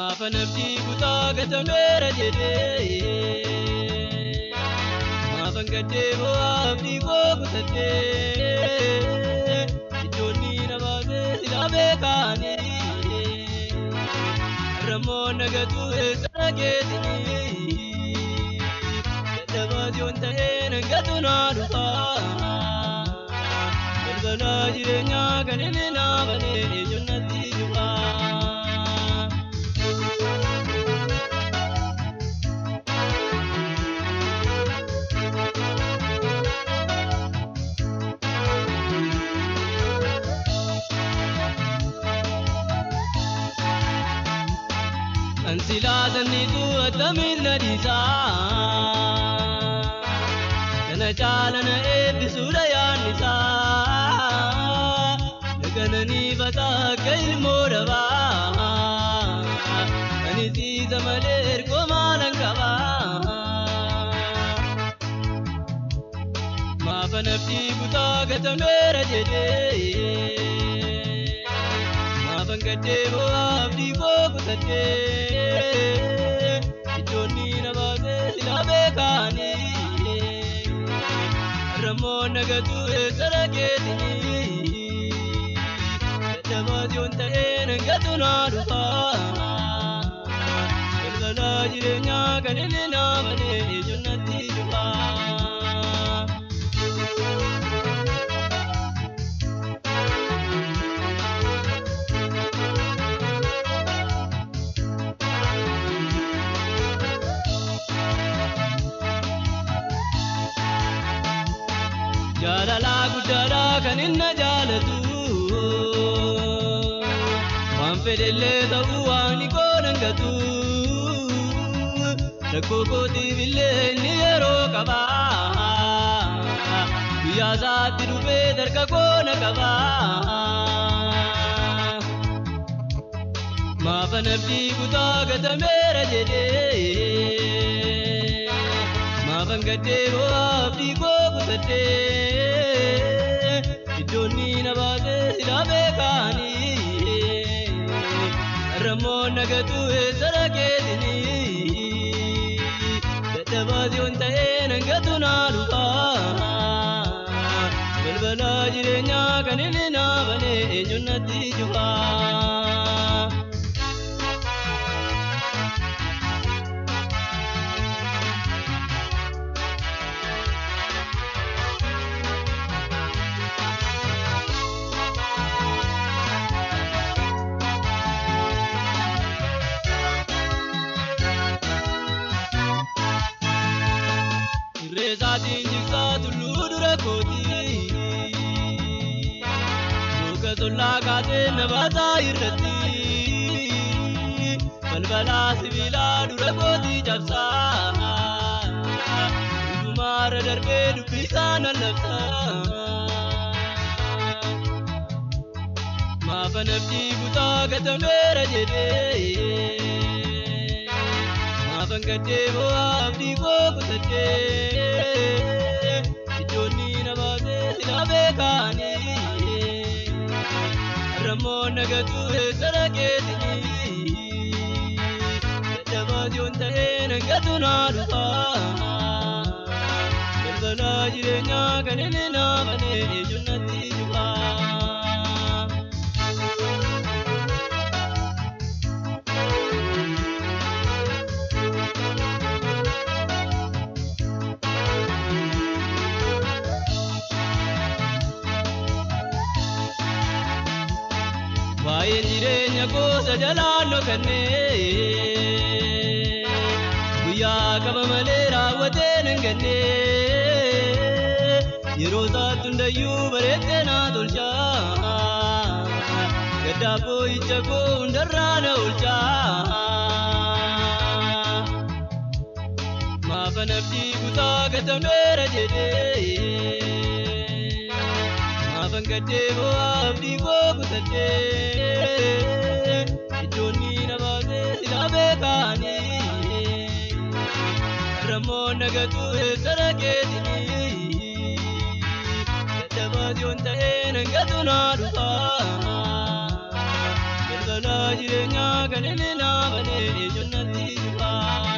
fanabdi kuta gatamera jede ma fangade bo abdi ko kutate idoni nababe silabe kani ramon nagatu esagedini dabadi onta engatuna dufa balbala jirenya kanina bane jannati dufa Ansila zannitu atamil nadisa kana chalana ebisura yanisa laganani bata kail morava anisi zamaler ko malangava ma fanabdi buta gatamera jede ma fangade bo abdi ko kutate idoni nababe silabe kani ramon nagatu esaragedini dabadi onta engatuna dufa balbala jirenya kanina bane jannati dufa Jalala gudara kaninna jalatu Wampedelle tabu ani konangatu Rakoko diville niyero kaba Biyaza tirube darka kona kaba Ma fanabdi kuta gatamera jede Fangade bo abdi ko kutate idoni nababe silabe kani ramon nagatu esaragedini dabadi onta engatuna dufa balbala jirenya kanina bane jannati dufa Rezadin jiksa tuludura koti Muka zolla kate nabata irrati Balbala sivila dura koti jabsa Udumara darbe dubisa nalabsa Ma fanabdi buta gatamera jede Fangade bo abdi ko kutate idoni nababe silabe kani ramon nagatu esaragedini dabadi onta engatuna dufa balbala jirenya kanina bane jannati dufa Jirenya ko sajalano kanne Guya kaba malera waten nganne Yeroza tundayu baretena dolcha Gadabo ichako undarana ulcha Ma fanabdi buta gatamera jede Fangade bo abdi ko kutate idoni nababe silabe kani ramon nagatu esaragedini dabadi onta engatuna dufa Jala jirenya kanini na bane jannati juba.